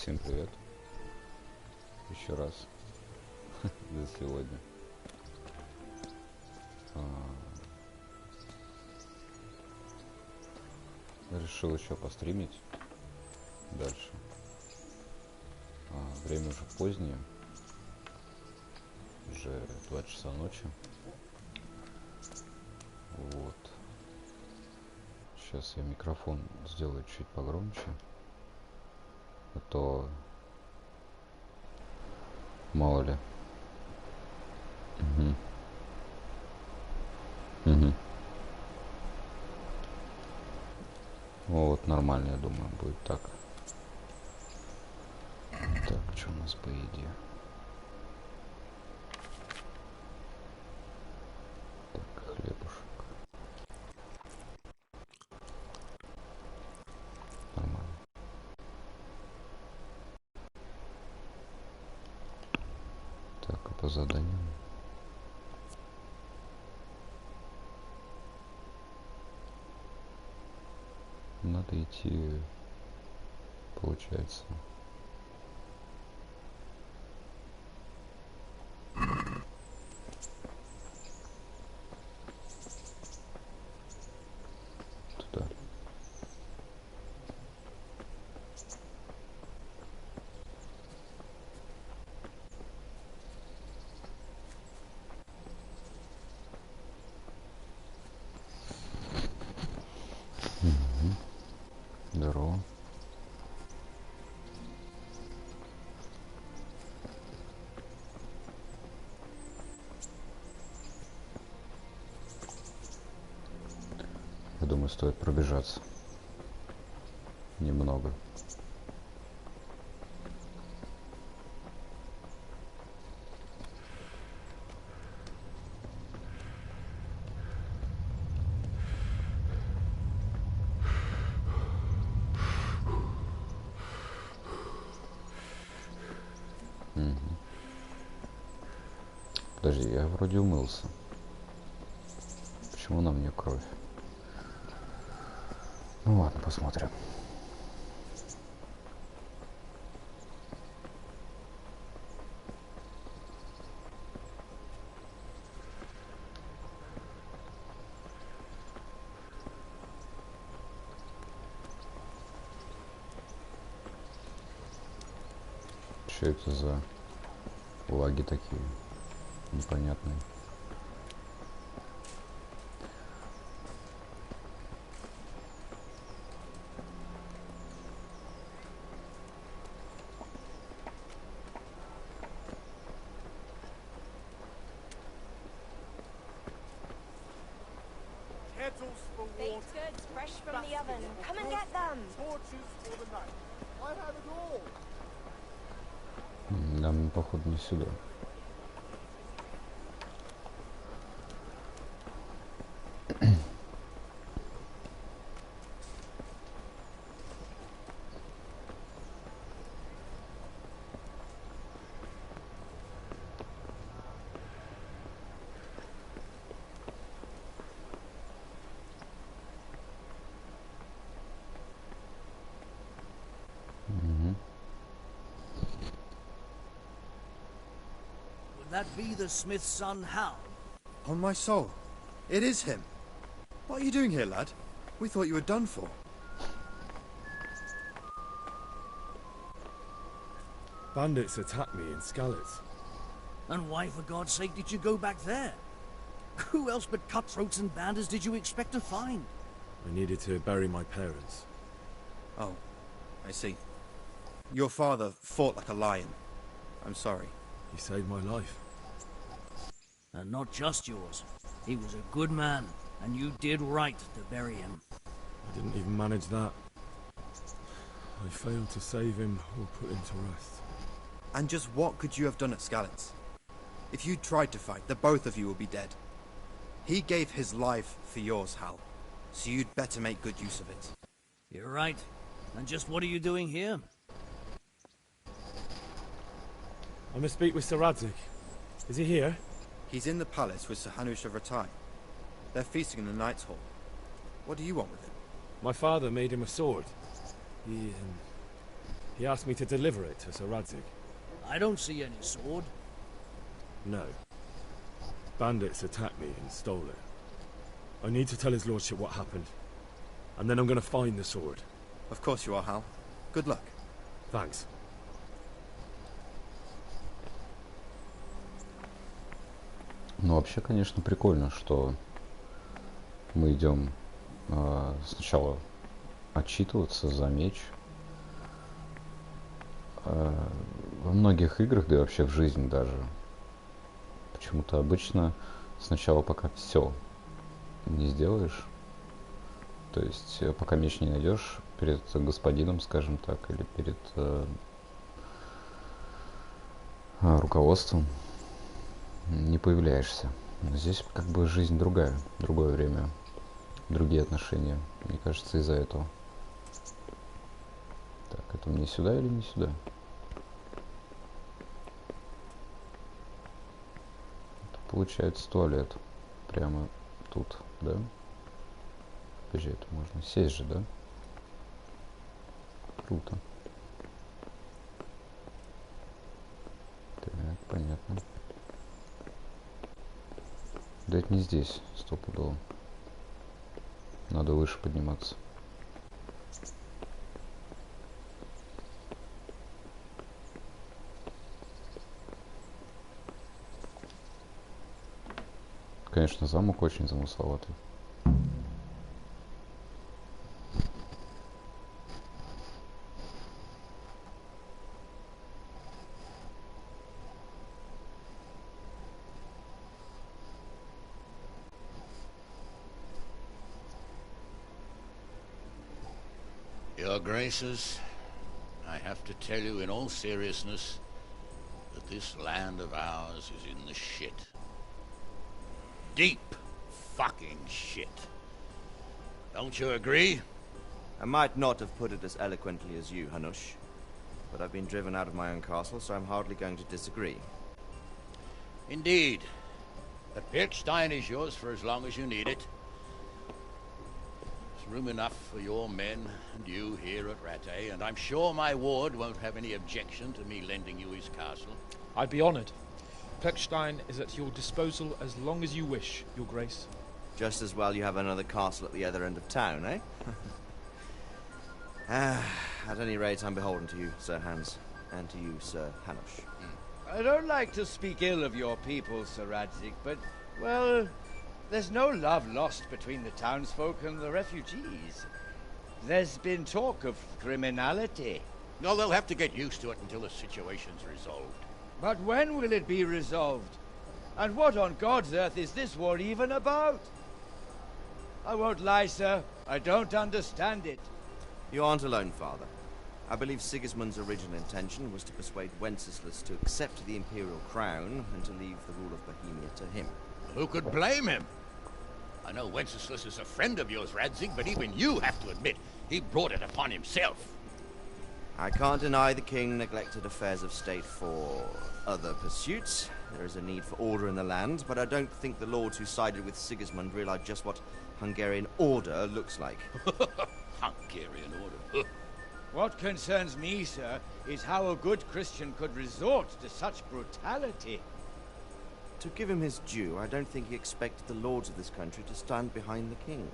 Всем привет. Еще раз. За сегодня. Решил еще постримить дальше. Время уже позднее. Уже 2 часа ночи. Вот. Сейчас я микрофон сделаю чуть погромче. А то мало ли. Вот, нормально, я думаю, будет так. Так, что у нас по еде? Так, хлебушек. Нормально. Так, а по заданиям? Надо идти, получается. Туда. Здорово. Я думаю, стоит пробежаться. Немного. Подожди, я вроде умылся. Почему на мне кровь? Ну ладно, посмотрим. Что это за лаги такие непонятные? Baked goods fresh from the oven. Come and get them. Нам, походу, не сюда. That be the smith's son, Hal? On my soul, it is him. What are you doing here, lad? We thought you were done for. Bandits attacked me in Skaliцы. And why, for God's sake, did you go back there? Who else but cutthroats and bandits did you expect to find? I needed to bury my parents. Oh, I see. Your father fought like a lion. I'm sorry. He saved my life. And not just yours. He was a good man, and you did right to bury him. I didn't even manage that. I failed to save him or put him to rest. And just what could you have done at Skaliцы? If you tried to fight, the both of you would be dead. He gave his life for yours, Hal. So you'd better make good use of it. You're right. And just what are you doing here? I must speak with Sir Radzik. Is he here? He's in the palace with Sir Hanush of Ratai. They're feasting in the Knight's Hall. What do you want with him? My father made him a sword. He asked me to deliver it to Sir Radzig. I don't see any sword. No. Bandits attacked me and stole it. I need to tell his lordship what happened. And then I'm gonna find the sword. Of course you are, Hal. Good luck. Thanks. Ну, вообще, конечно, прикольно, что мы идем сначала отчитываться за меч. Во многих играх, да и вообще в жизни даже, почему-то обычно сначала пока все не сделаешь, то есть пока меч не найдешь перед господином, скажем так, или перед руководством, не появляешься. Но здесь как бы жизнь другая, другое время, другие отношения, мне кажется, из-за этого. Так, это мне сюда или не сюда? Это получается туалет. Прямо тут, да? Подожди, это можно сесть же, да? Круто. Так, понятно. Да это не здесь, стопудово. Надо выше подниматься. Конечно, замок очень замысловатый. Your Graces, I have to tell you in all seriousness that this land of ours is in the shit. Deep fucking shit. Don't you agree? I might not have put it as eloquently as you, Hanush, but I've been driven out of my own castle, so I'm hardly going to disagree. Indeed. The Piltstein is yours for as long as you need it. There's room enough for your men and you here at Rattay, and I'm sure my ward won't have any objection to me lending you his castle. I'd be honoured. Pechstein is at your disposal as long as you wish, Your Grace. Just as well you have another castle at the other end of town, eh? At any rate, I'm beholden to you, Sir Hans, and to you, Sir Hanush. I don't like to speak ill of your people, Sir Radzig, but, well, there's no love lost between the townsfolk and the refugees. There's been talk of criminality. No, they'll have to get used to it until the situation's resolved. But when will it be resolved? And what on God's earth is this war even about? I won't lie, sir. I don't understand it. You aren't alone, Father. I believe Sigismund's original intention was to persuade Wenceslas to accept the imperial crown and to leave the rule of Bohemia to him. Who could blame him? I know Wenceslas is a friend of yours, Radzig, but even you have to admit he brought it upon himself. I can't deny the king neglected affairs of state for other pursuits. There is a need for order in the land, but I don't think the lords who sided with Sigismund realized just what Hungarian order looks like. Hungarian order? What concerns me, sir, is how a good Christian could resort to such brutality. To give him his due, I don't think he expected the lords of this country to stand behind the king.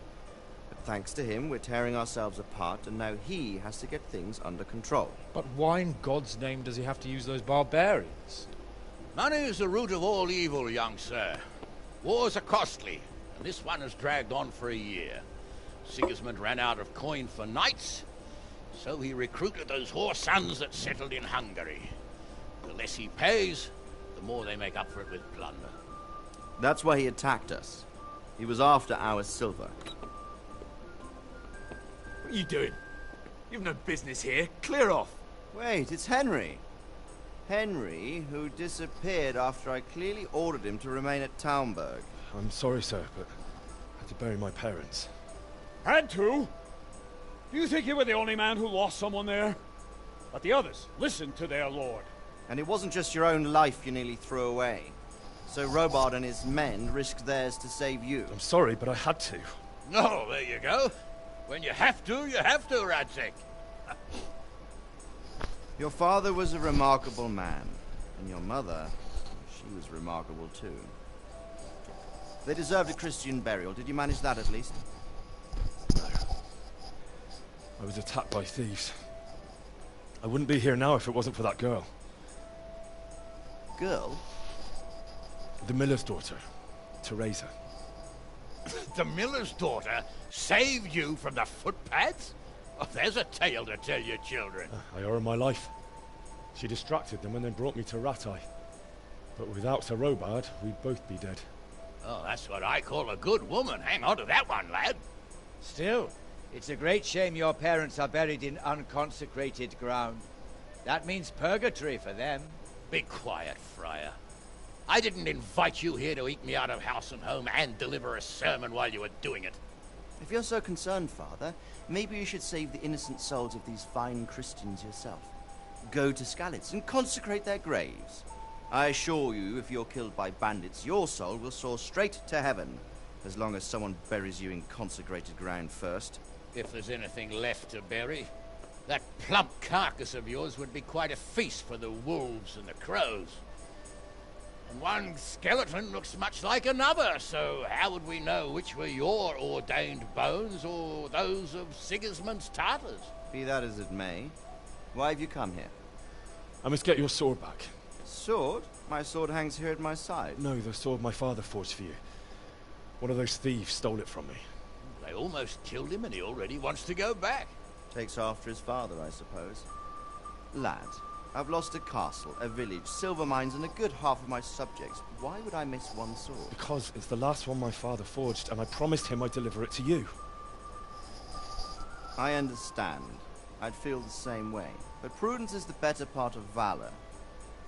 But thanks to him, we're tearing ourselves apart, and now he has to get things under control. But why in God's name does he have to use those barbarians? Money is the root of all evil, young sir. Wars are costly, and this one has dragged on for a year. Sigismund ran out of coin for knights, so he recruited those whore sons that settled in Hungary. The less he pays, the more they make up for it with plunder. That's why he attacked us. He was after our silver. What are you doing? You've no business here. Clear off. Wait, it's Henry. Henry, who disappeared after I clearly ordered him to remain at Taumberg. I'm sorry, sir, but I had to bury my parents. Had to? Do you think you were the only man who lost someone there? But the others listened to their lord. And it wasn't just your own life you nearly threw away. So Robard and his men risked theirs to save you. I'm sorry, but I had to. Oh, there you go. When you have to, Radzig. Your father was a remarkable man, and your mother, she was remarkable too. They deserved a Christian burial. Did you manage that at least? No. I was attacked by thieves. I wouldn't be here now if it wasn't for that girl. Girl? The miller's daughter, Teresa. The miller's daughter saved you from the footpads? Oh, there's a tale to tell your children. I owe her my life. She distracted them and then brought me to Ratai. But without Sir Robard, we'd both be dead. Oh, that's what I call a good woman. Hang on to that one, lad. Still, it's a great shame your parents are buried in unconsecrated ground. That means purgatory for them. Be quiet, Friar. I didn't invite you here to eat me out of house and home and deliver a sermon while you were doing it. If you're so concerned, Father, maybe you should save the innocent souls of these fine Christians yourself. Go to Skalitz and consecrate their graves. I assure you, if you're killed by bandits, your soul will soar straight to heaven, as long as someone buries you in consecrated ground first. If there's anything left to bury, that plump carcass of yours would be quite a feast for the wolves and the crows. And one skeleton looks much like another, so how would we know which were your ordained bones or those of Sigismund's Tartars? Be that as it may, why have you come here? I must get your sword back. Sword? My sword hangs here at my side. No, the sword my father forged for you. One of those thieves stole it from me. They almost killed him and he already wants to go back. Takes after his father, I suppose. Lad, I've lost a castle, a village, silver mines, and a good half of my subjects. Why would I miss one sword? Because it's the last one my father forged, and I promised him I'd deliver it to you. I understand. I'd feel the same way. But prudence is the better part of valor,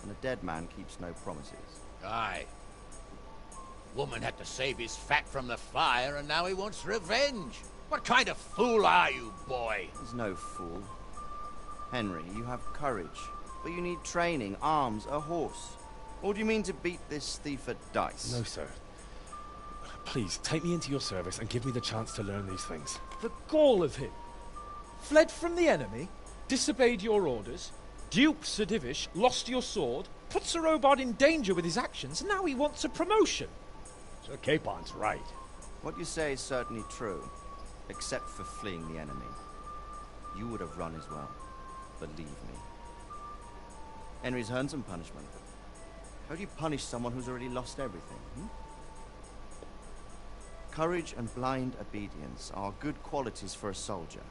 and a dead man keeps no promises. Aye. Woman had to save his fat from the fire, and now he wants revenge. What kind of fool are you, boy? He's no fool. Henry, you have courage, but you need training, arms, a horse. Or do you mean to beat this thief at dice? No, sir. Please, take me into your service and give me the chance to learn these things. The gall of him. Fled from the enemy, disobeyed your orders, duped Sir Divish, lost your sword, put Sir Robard in danger with his actions, and now he wants a promotion. Sir Capon's right. What you say is certainly true, except for fleeing the enemy. You would have run as well, believe me. Henry's earned some punishment. How do you punish someone who's already lost everything? Courage and blind obedience are good qualities for a soldier,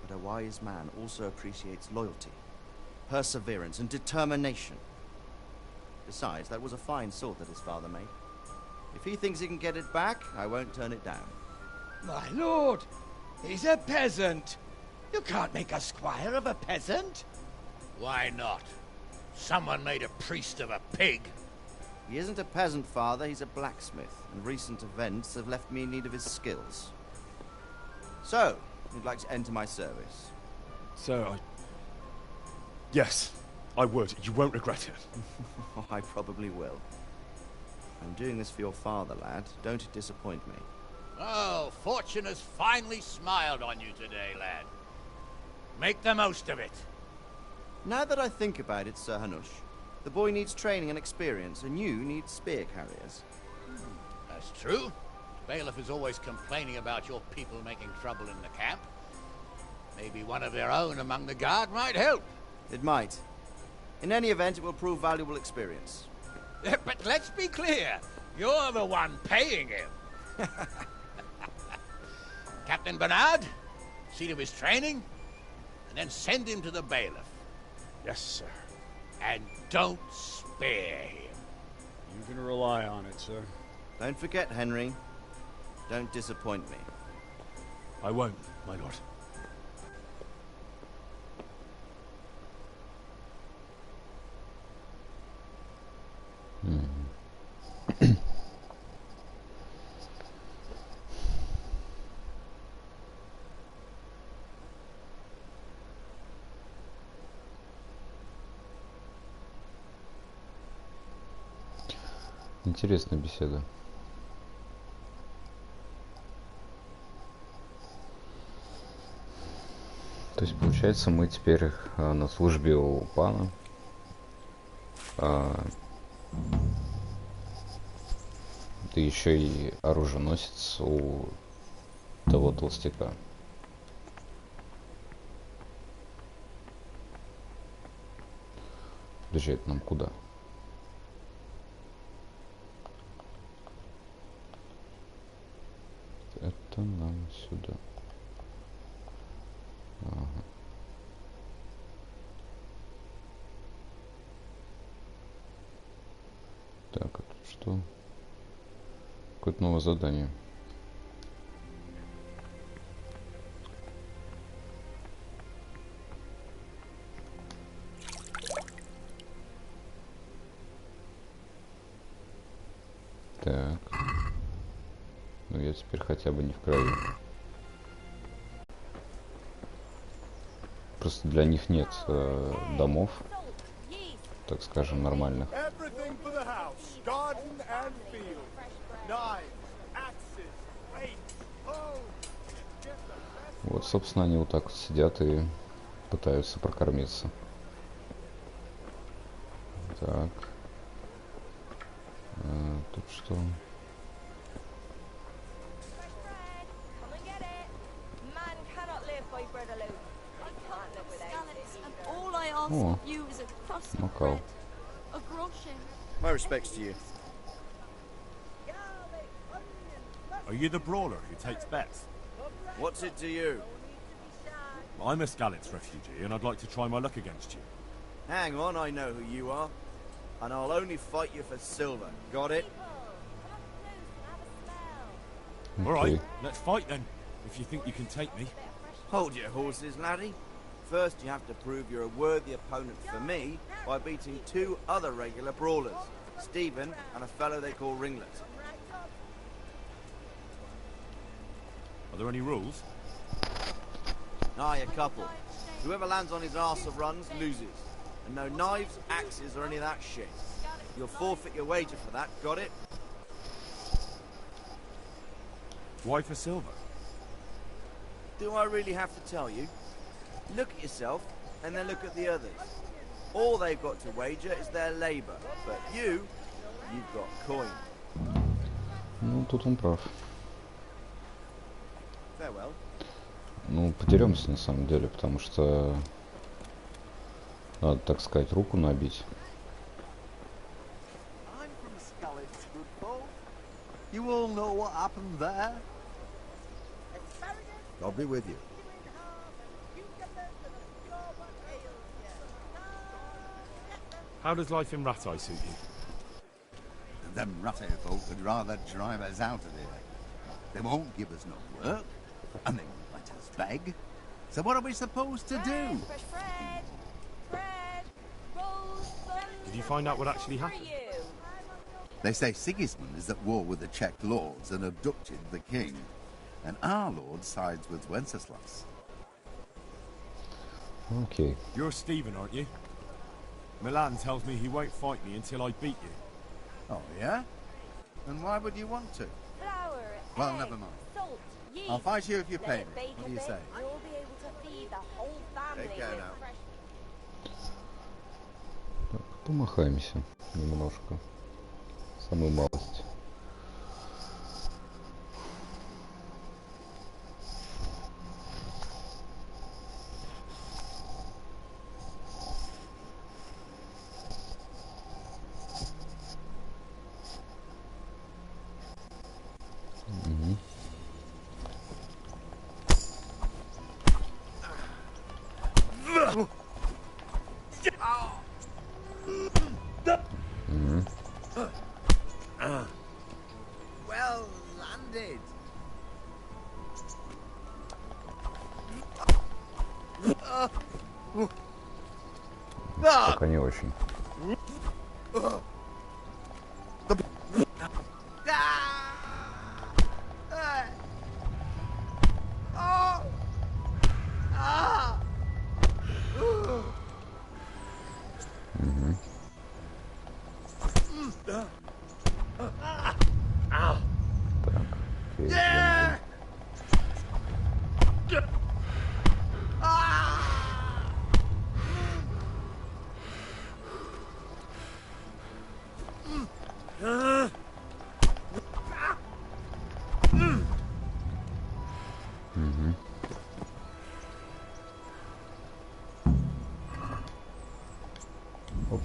but a wise man also appreciates loyalty, perseverance, and determination. Besides, that was a fine sword that his father made. If he thinks he can get it back, I won't turn it down. My lord, he's a peasant. You can't make a squire of a peasant. Why not? Someone made a priest of a pig. He isn't a peasant, father, he's a blacksmith, and recent events have left me in need of his skills. So, you'd like to enter my service? Sir, Yes, I would. You won't regret it. I probably will. I'm doing this for your father, lad. Don't disappoint me. Oh, fortune has finally smiled on you today, lad. Make the most of it. Now that I think about it, Sir Hanush, the boy needs training and experience, and you need spear carriers. That's true. Bailiff is always complaining about your people making trouble in the camp. Maybe one of their own among the guard might help. It might. In any event, it will prove valuable experience. But let's be clear. You're the one paying him. Captain Bernard, see to his training, and then send him to the bailiff. Yes, sir. And don't spare him. You can rely on it, sir. Don't forget, Henry. Don't disappoint me. I won't, my lord. Интересная беседа. То есть, получается, мы теперь на службе у пана. Ты еще и оруженосец у того толстяка. Подожди, это нам куда? Это нам сюда. Ага. Так, а тут что? Какое-то новое задание. Так. Ну я теперь хотя бы не в крови. Просто для них нет домов, так скажем, нормальных. Вот, собственно, они вот так вот сидят и пытаются прокормиться. Так. Тут что? О, накал. My respects to you. Are you the brawler who takes bets? What's it to you? I'm a Scalits refugee, and I'd like to try my luck against you. Hang on, I know who you are. And I'll only fight you for silver. Got it? All right, let's fight then, if you think you can take me. Hold your horses, laddie. First, you have to prove you're a worthy opponent for me by beating two other regular brawlers, Stephen and a fellow they call Ringlet. Are there any rules? Aye, a couple. Whoever lands on his arse of runs loses. And no knives, axes, or any of that shit. You'll forfeit your wager for that, got it? Why for silver? Do I really have to tell you? Look at yourself, and then look at the others. All they've got to wager is their labour. But you've got coin. Ну, тут он прав. Farewell. Ну, подеремся на самом деле, потому что надо, так сказать, руку набить. I'm from Skalitz, good folk. You all know what happened there? I'll be with you. How does life in Ratai suit you? Them Rattay folk would rather drive us out of here. They won't give us no work, and they won't let us beg. So what are we supposed to do? Did you find out what actually happened? They say Sigismund is at war with the Czech lords and abducted the king. And our lord sides with Wenceslas. Okay. You're Stephen, aren't you? Milan tells me he won't fight me until I beat you. Oh, yeah? And why would you want to? Well, never mind. I'll fight you if you pay me. What do you say? Take care now. Так, помахаемся немножко. Самую малость. Well landed. Пока не очень. Угу. Оп.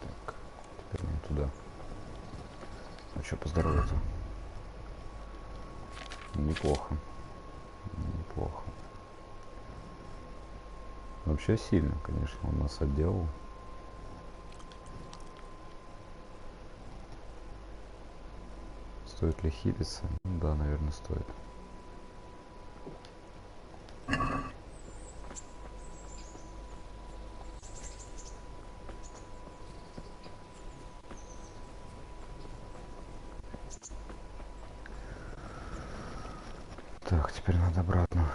Так, теперь нам туда. Ну что, по здоровью-то? Неплохо. Неплохо. Вообще сильно, конечно, он нас отделал. Стоит ли хилиться? Ну, да, наверное, стоит. Так, теперь надо обратно.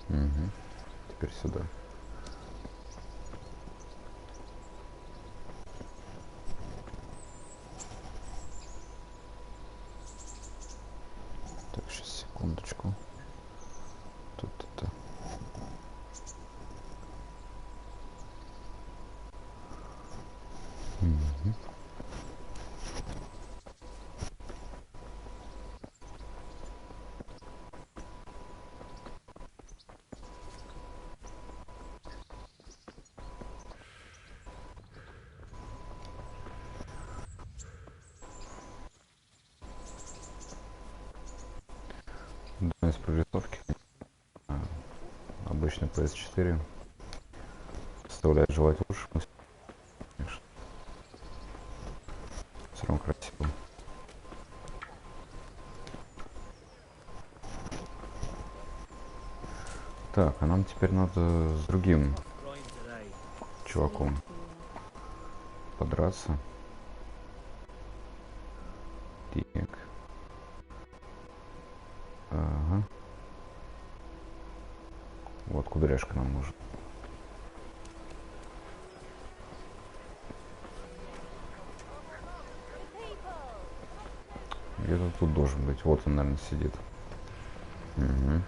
Угу. Теперь сюда. Так, сейчас, секундочку. Тут это. Угу. Из прорисовки обычно PS4 оставляет желать лучшего, конечно. Все равно красиво. Так, а нам теперь надо с другим чуваком подраться. Так. Ага. Вот кудряшка нам нужен. Где-то тут должен быть. Вот он, наверное, сидит. Угу.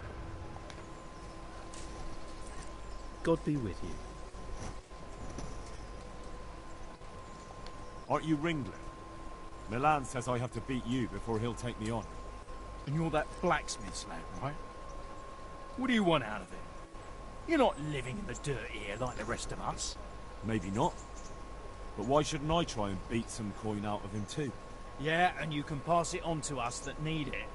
God be with you. Aren't you Ringler? Milan says I have to beat you before he'll take me on. And you're that blacksmith's lad, right? What do you want out of it? You're not living in the dirt here like the rest of us. Maybe not. But why shouldn't I try and beat some coin out of him too? Yeah, and you can pass it on to us that need it.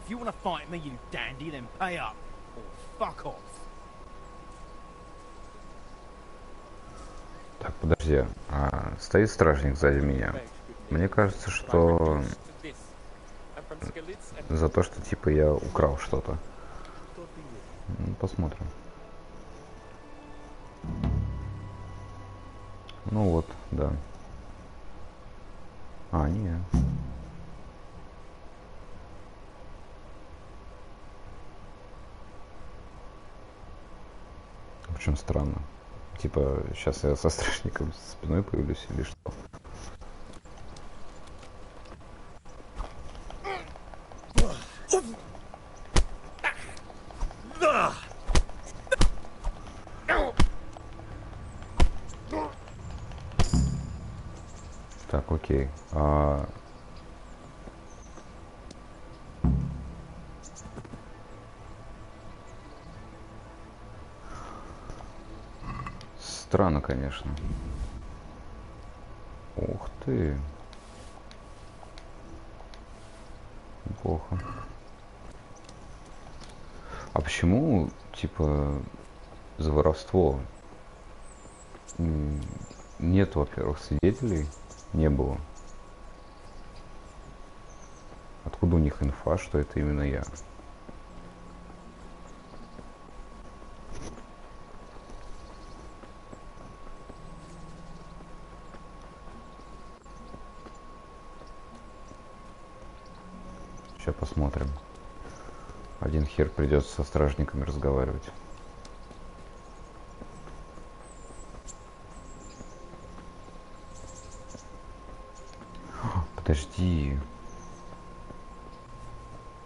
If you want to fight me, you dandy, then pay up. Or fuck off. Так, подожди. А, стоит стражник сзади меня. Мне кажется, что за то, что типа я украл что-то. Ну, посмотрим. Ну вот, да. А, не. В общем, странно. Типа, сейчас я со стражником спиной появлюсь или что? Так, окей. Странно, конечно. Ух ты. Плохо. А почему, типа, за воровство нет, во-первых, свидетелей? Не было. Откуда у них инфа, что это именно я? Сейчас посмотрим. Один хер придется со стражниками разговаривать. подожди.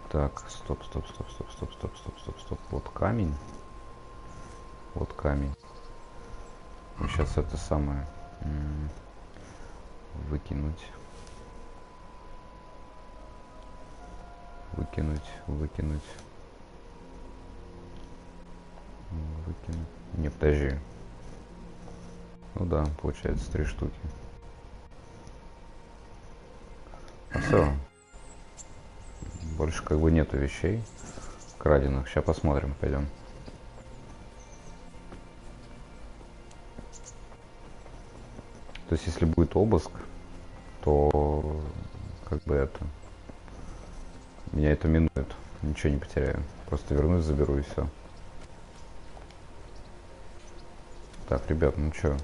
Так, стоп. Вот камень. Вот камень. Сейчас это самое выкинуть. Выкинуть. Не, подожди. Ну да, получается 3 штуки. Все. Больше как бы нету вещей краденых. Сейчас посмотрим, пойдем. То есть, если будет обыск, то как бы это... Меня это минует. Ничего не потеряю. Просто вернусь, заберу и все. Так, ребят, ну чё?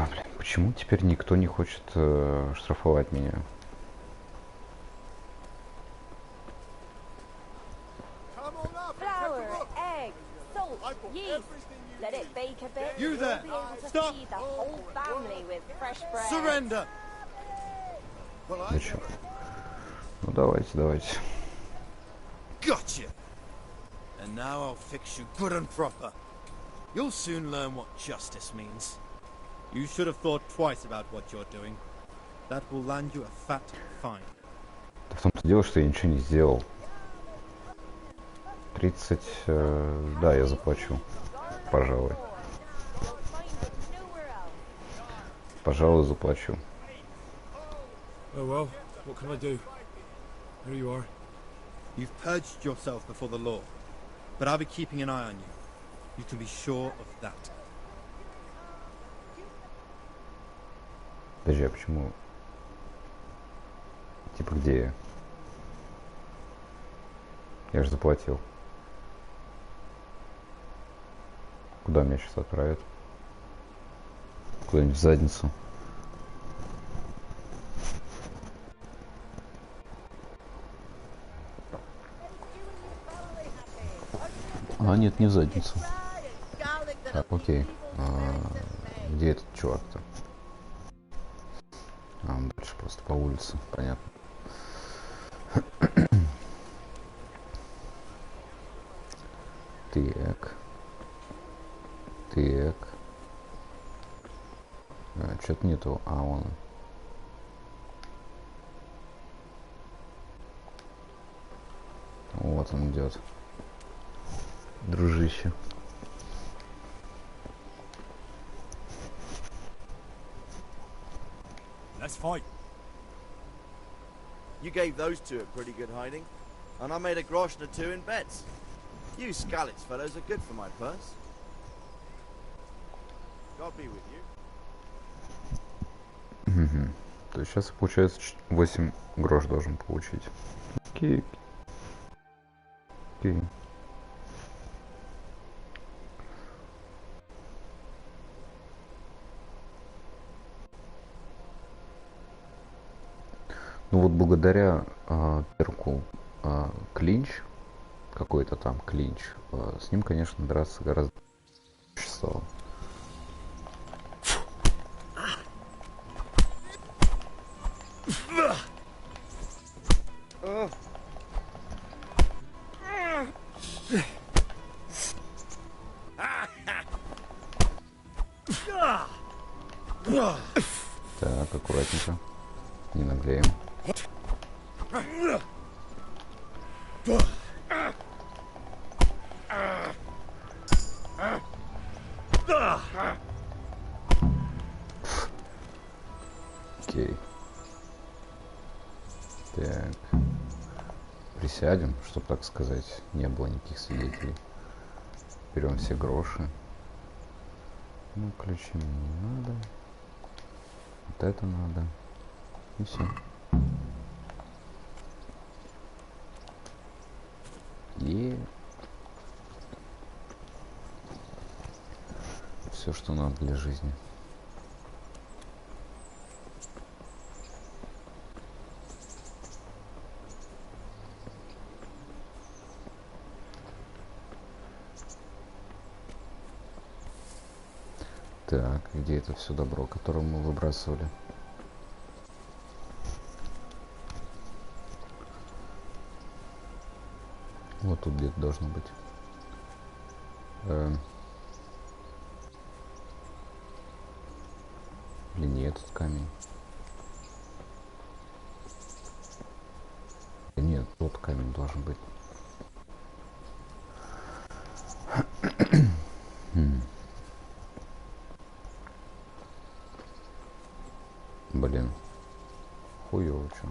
Блин, почему теперь никто не хочет штрафовать меня? Flour, egg, salt, yeast. Let it bake a bit. You and there! you'll be able to Stop! feed the whole family with fresh bread. Surrender! Ну чё? Ну давайте. Gotcha! And now I'll fix you good and proper. You'll soon learn what justice means. You should have thought twice about what you're doing. That will land you a fat fine. В том-то дело, что я ничего не сделал. 30, да, я заплачу. Пожалуй. Пожалуй, заплачу. Oh well, what can I do? Here you are. You've purged yourself before the law, but I'll be keeping an eye on you. You can be sure of that. Подожди, а почему? Типа где я? Я же заплатил. Куда меня сейчас отправят? Куда-нибудь в задницу. А, нет, не в задницу. Так, окей. Где этот чувак-то? Он дальше просто по улице, понятно. Так. Что-то нету. Он. Вот он идет. Дружище. Let's fight. You gave those two a pretty good hiding, and I made a grosh and a two in bets. You Skalics fellows are good for my purse. God be with you. Угу. То есть сейчас, получается, 8 грош должен получить. Окей. Ну вот благодаря перку клинч, какой-то там клинч, с ним, конечно, драться гораздо легче стало. Так, аккуратненько. Не наглеем. Окей. Так. Присядем, чтобы, так сказать, не было никаких свидетелей. Берем все гроши. Ну, ключи мне не надо. Вот это надо. И все. Все, что надо для жизни. Так, где это все добро, которое мы выбрасывали? Вот тут где-то должно быть. Блин, не этот камень. Нет, тот камень должен быть. Блин. Хуёво, чё.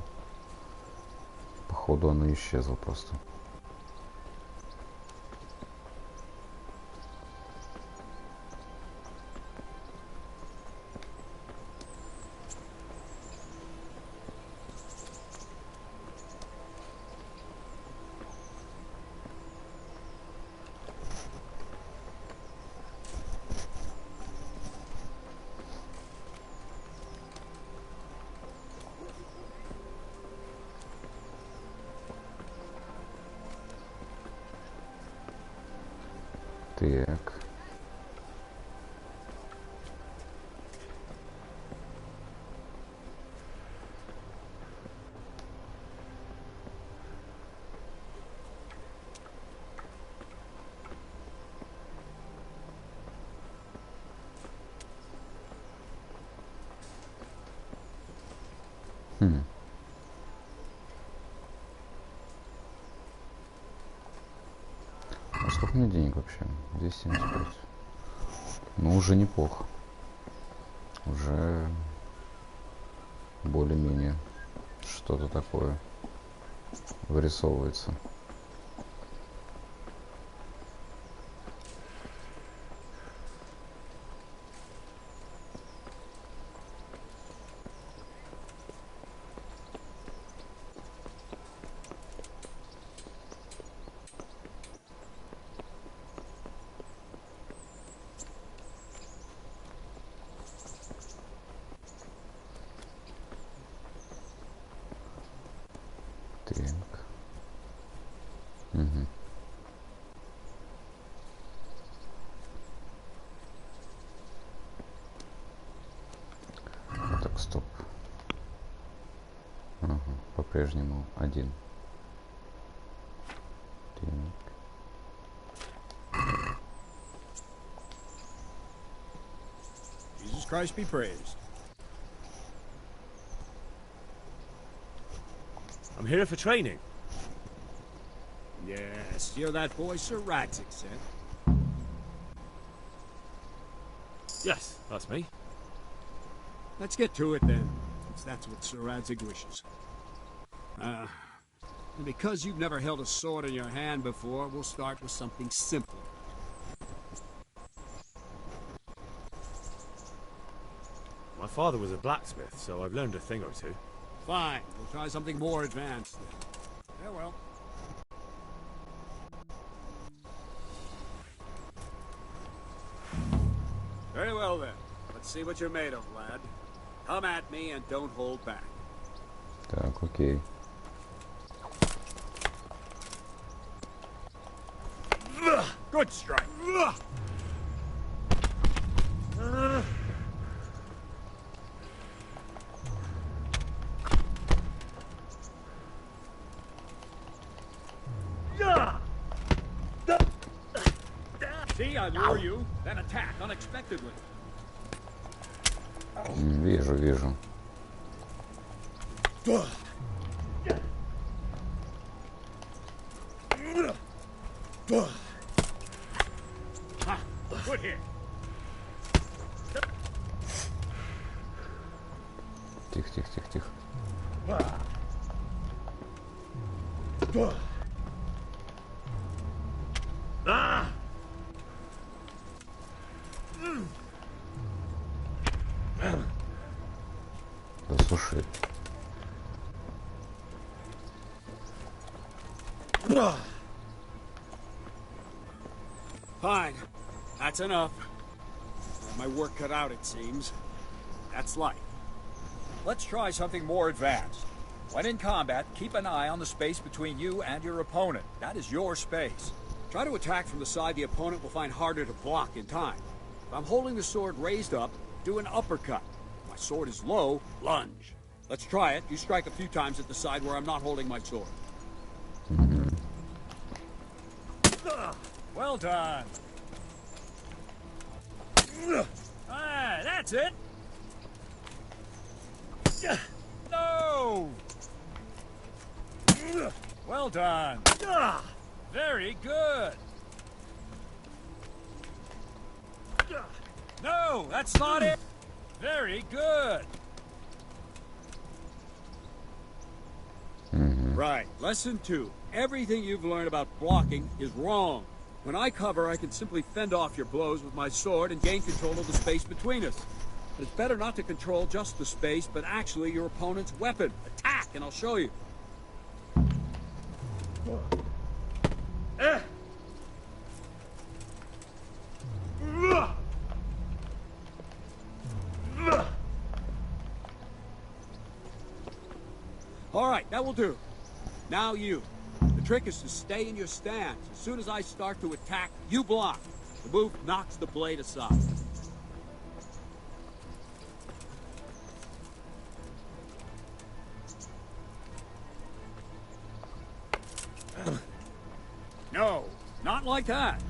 Походу оно исчезло просто. Так. А сколько мне денег вообще? 275. Ну, уже неплохо. Уже более-менее что-то такое вырисовывается. Так, стоп. Ага, по-прежнему один. Jesus Christ be praised. I'm here for training. Yes, you're that boy Sir Radzik said. Yes, that's me. Let's get to it then, since that's what Sir Radzik wishes. And because you've never held a sword in your hand before, we'll start with something simple. My father was a blacksmith, so I've learned a thing or two. Fine, we'll try something more advanced then. Farewell. Very well then. Let's see what you're made of, lad. Come at me and don't hold back. Так, окей. Good strike. See, I lure you, then attack unexpectedly. Вижу, вижу. Good hit. Тихо, тихо, тихо, тихо. Да слушай. Fine. That's enough. My work cut out, it seems. That's life. Let's try something more advanced. When in combat, keep an eye on the space between you and your opponent. That is your space. Try to attack from the side the opponent will find harder to block in time. If I'm holding the sword raised up, do an uppercut. If my sword is low, lunge. Let's try it. You strike a few times at the side where I'm not holding my sword. Well done. Ah, that's it. No. Well done. Very good. No, that's not it. Very good. Right. Lesson 2. Everything you've learned about blocking is wrong. When I cover, I can simply fend off your blows with my sword and gain control of the space between us. But it's better not to control just the space, but actually your opponent's weapon. Attack, and I'll show you. All right, that will do. Now you. The trick is to stay in your stance. As soon as I start to attack, you block. The move knocks the blade aside. No, not like that.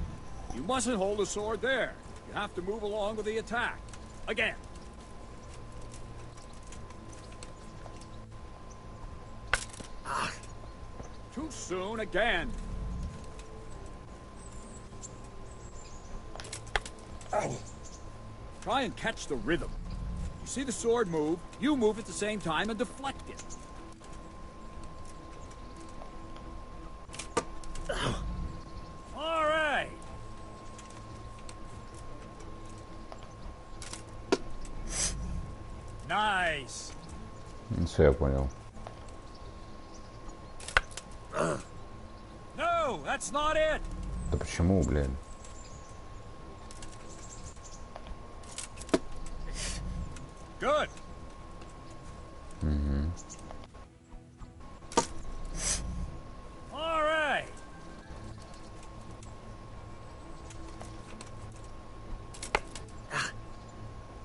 You mustn't hold the sword there. You have to move along with the attack. Again. Too soon again. Try and catch the rhythm. You see the sword move, you move at the same time and deflect it. All right. Nice. Все, я понял. No, that's not it. Да почему, блин? Good. All right.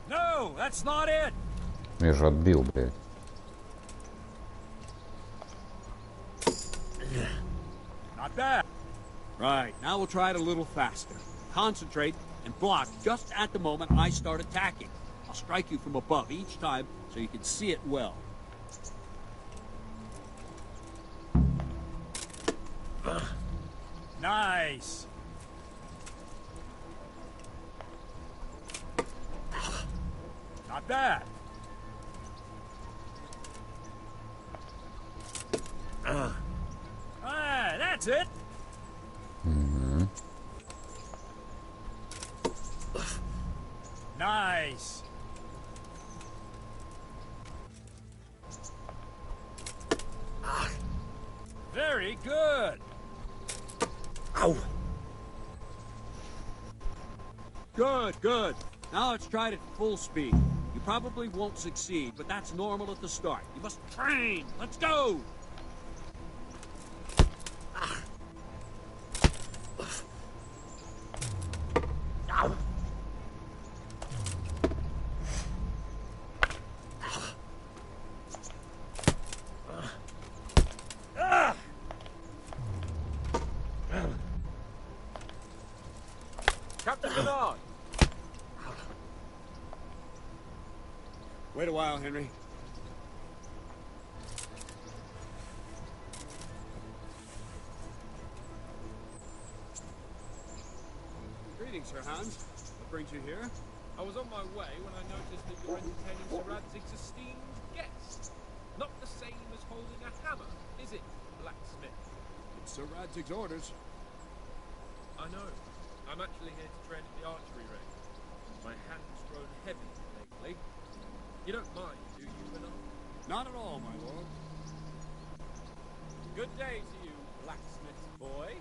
No, that's not it. Я же отбил, блядь. Not bad. Right, now we'll try it a little faster. Concentrate and block just at the moment I start attacking. I'll strike you from above each time so you can see it well. Nice. Not bad. Ah, that's it. Nice. Very good. Ow. Good, good. Now let's try it at full speed. You probably won't succeed, but that's normal at the start. You must train. Let's go. Ow. Captain Bernard! Wait a while, Henry. Greetings, Sir Hans. What brings you here? I was on my way when I noticed that you're entertaining Sir Radzig's esteemed guest. Not the same as holding a hammer, is it, blacksmith? It's Sir Radzig's orders. I know. I'm actually here to train at the archery range. My hand's grown heavy lately. You don't mind, do you, Bernard? Not at all, my lord. Good day to you, blacksmith boy.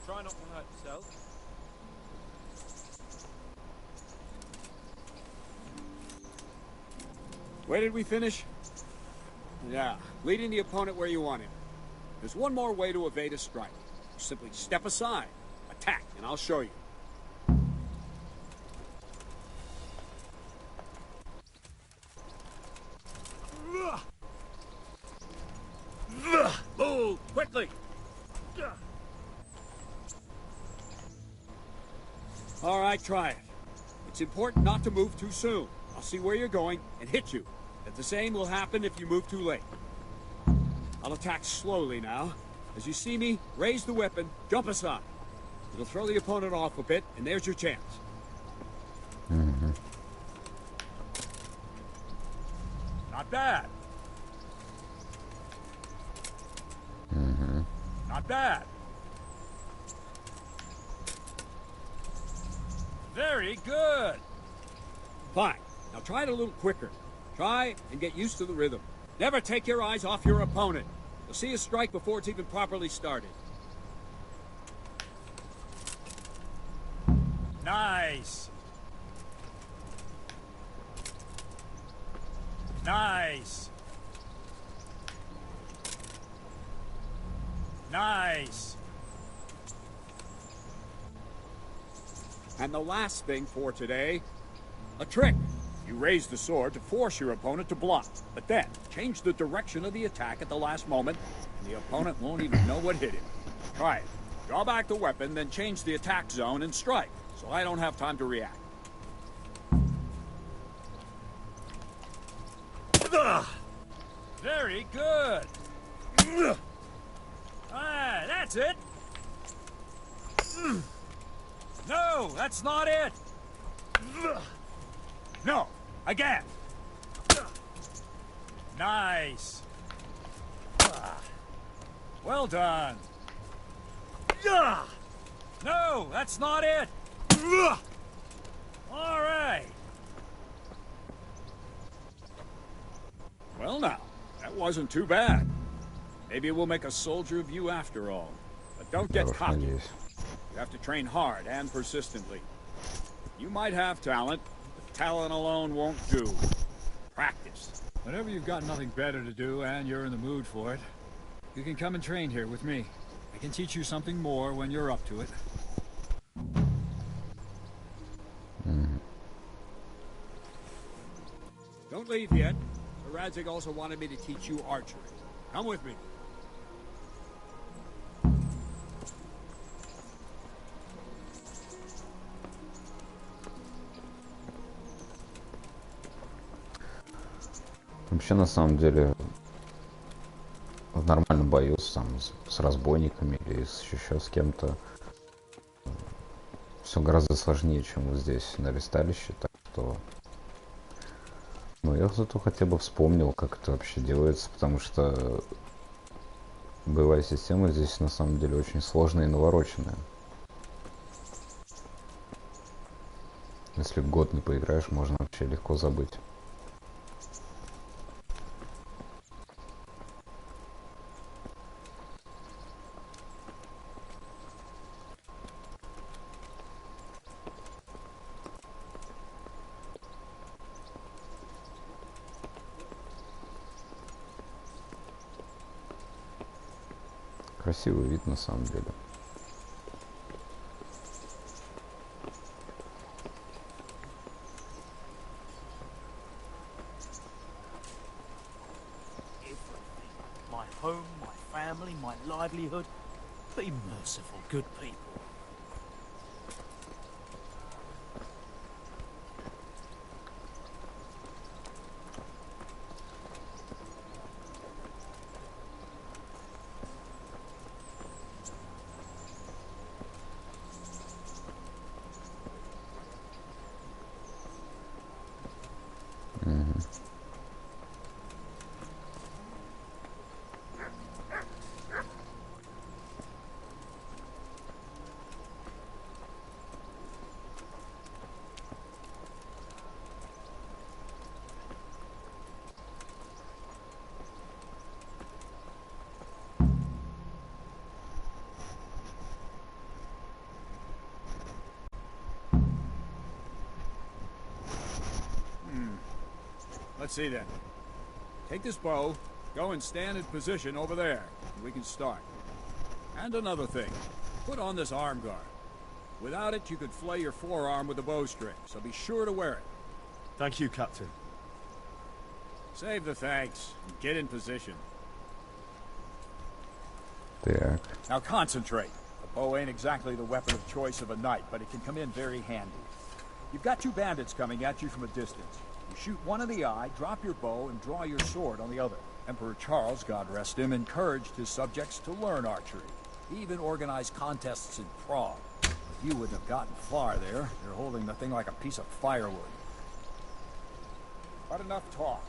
Try not to hurt yourself. Where did we finish? Yeah, leading the opponent where you want him. There's one more way to evade a strike. Simply step aside, attack, and I'll show you. move, quickly! All right, try it. It's important not to move too soon. I'll see where you're going and hit you. And the same will happen if you move too late. I'll attack slowly now. As you see me, raise the weapon, jump aside. It'll throw the opponent off a bit, and there's your chance. Not bad. Not bad. Very good. Fine. Now try it a little quicker. Try and get used to the rhythm. Never take your eyes off your opponent. You'll see a strike before it's even properly started. Nice. Nice. Nice. And the last thing for today, a trick. You raise the sword to force your opponent to block, but then change the direction of the attack at the last moment, and the opponent won't even know what hit him. Try it. Draw back the weapon, then change the attack zone and strike, so I don't have time to react. Very good. Ah, that's it. No, that's not it. No, again. Nice. Well done. No, that's not it. All right. Well now, that wasn't too bad. Maybe we'll make a soldier of you after all. But don't get cocky. You have to train hard and persistently. You might have talent, but talent alone won't do. Practice. Whenever you've got nothing better to do and you're in the mood for it, you can come and train here with me. I can teach you something more when you're up to it. Don't leave yet. Radzik also wanted me to teach you archery. Come with me. Вообще, на самом деле, в нормальном бою с разбойниками или еще с кем-то все гораздо сложнее, чем вот здесь на ресталище, так что... Ну, я зато хотя бы вспомнил, как это вообще делается, потому что боевая система здесь на самом деле очень сложная и навороченная. Если год не поиграешь, можно вообще легко забыть. Красивый вид на самом деле. My home, my family, my livelihood. Be merciful, good people. Let's see then. Take this bow, go and stand in position over there, and we can start. And another thing, put on this arm guard. Without it, you could flay your forearm with a bowstring, so be sure to wear it. Thank you, Captain. Save the thanks, and get in position. Так. Now concentrate. A bow ain't exactly the weapon of choice of a knight, but it can come in very handy. You've got two bandits coming at you from a distance. You shoot one in the eye, drop your bow, and draw your sword on the other. Emperor Charles, God rest him, encouraged his subjects to learn archery. He even organized contests in Prague. But you wouldn't have gotten far there. You're holding the thing like a piece of firewood. But enough talk.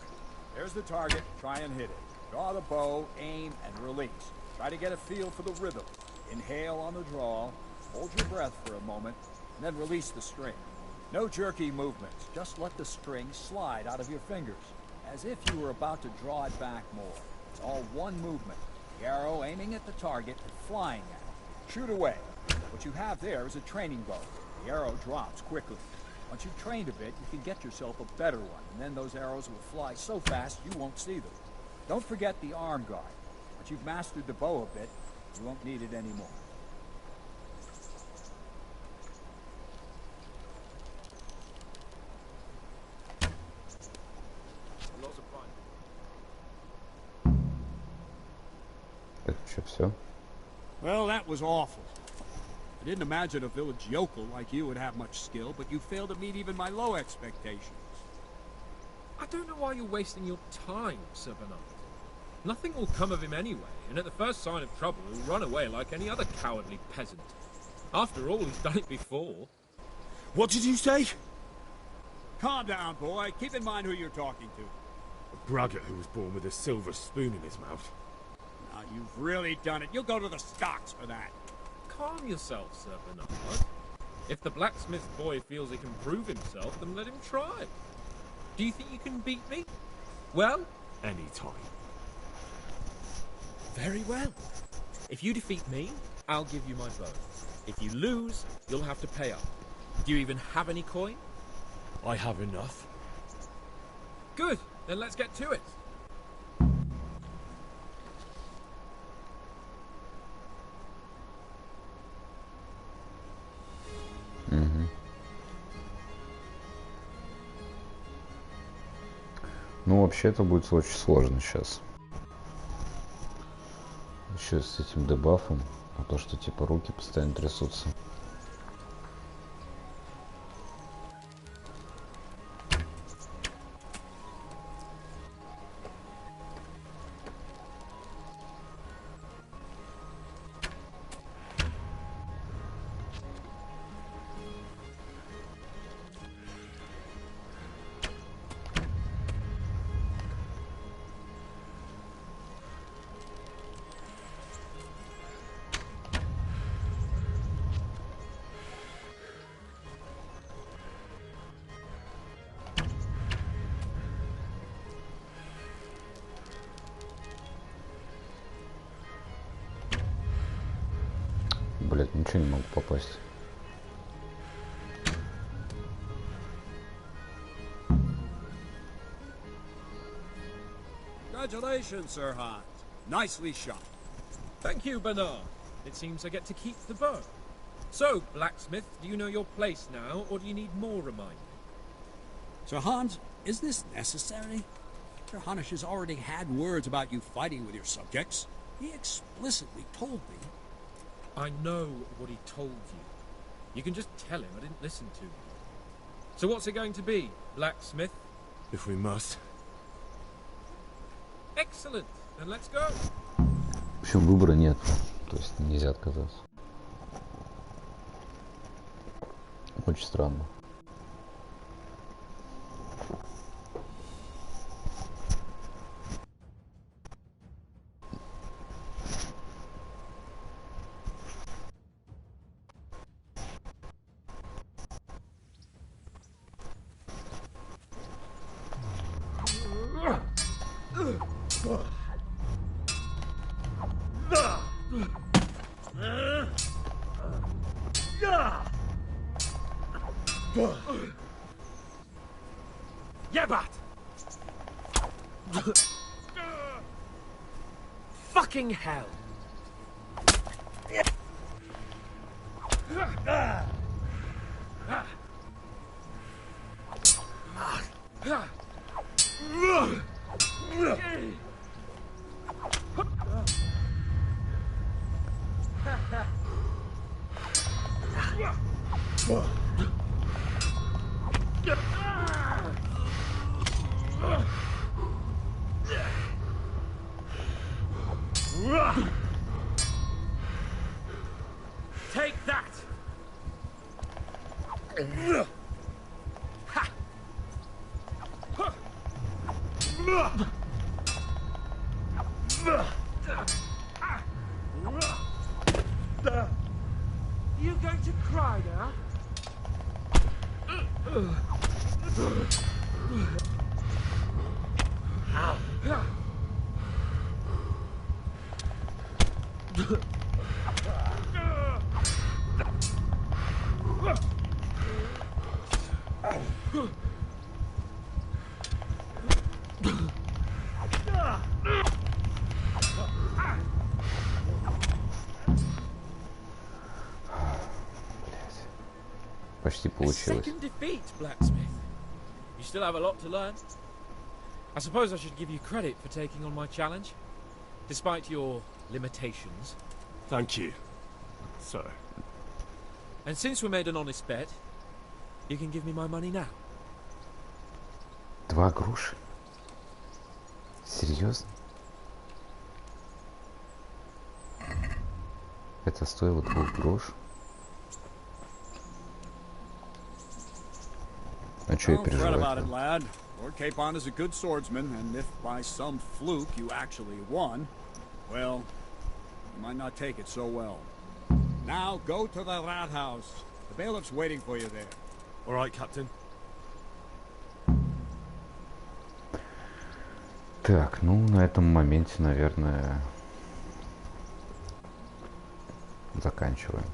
There's the target. Try and hit it. Draw the bow, aim, and release. Try to get a feel for the rhythm. Inhale on the draw, hold your breath for a moment, and then release the string. No jerky movements. Just let the string slide out of your fingers, as if you were about to draw it back more. It's all one movement. The arrow aiming at the target and flying at it. Shoot away. What you have there is a training bow. The arrow drops quickly. Once you've trained a bit, you can get yourself a better one, and then those arrows will fly so fast you won't see them. Don't forget the arm guard. Once you've mastered the bow a bit, you won't need it anymore. Это что, все? Well, that was awful. I didn't imagine a village yokel like you would have much skill, but you failed to meet even my low expectations. I don't know why you're wasting your time, Sir Bernard. Nothing will come of him anyway, and at the first sign of trouble he'll run away like any other cowardly peasant. After all, he's done it before. What did you say? Calm down, boy. Keep in mind who you're talking to. A braggart who was born with a silver spoon in his mouth. Now, you've really done it. You'll go to the stocks for that. Calm yourself, Sir Bernard. If the blacksmith boy feels he can prove himself, then let him try. Do you think you can beat me? Well, any time. Very well. If you defeat me, I'll give you my bow. If you lose, you'll have to pay up. Do you even have any coin? I have enough. Good. Then let's get to it. Ну, вообще, это будет очень сложно сейчас. Еще с этим дебафом. А то, что типа руки постоянно трясутся. Блять, ничего не могу попасть. Congratulations, Sir Hans. Nicely shot. Thank you, Bernard. It seems I get to keep the bow. So, blacksmith, do you know your place now, or do you need more reminding? Sir Hans, is this necessary? Sir Hanush has already had words about you fighting with your subjects. He explicitly told me. I know what he told you. You can just tell him I didn't listen to you. So what's it going to be, blacksmith? If we must. Excellent. Then let's go. В общем, выбора нет. То есть нельзя отказаться. Очень странно. Yebat! Fucking hell! Take that! You going to cry now? Почти получилось. Second defeat, blacksmith. You still have a lot to learn. I suppose I should give you credit for taking on my challenge, despite your limitations. Thank you, sir. And since we made an honest bet, you can give me my money now. 2 груши? Серьезно? Это стоило 2 груш? А чё я Don't fret about it, переживаю? lad. Lord Capon is a good swordsman, and if by some fluke you actually won, well, you might not take it so well. Now go to the rat house. The bailiff's waiting for you there. All right, Captain. Так, ну на этом моменте, наверное, заканчиваем.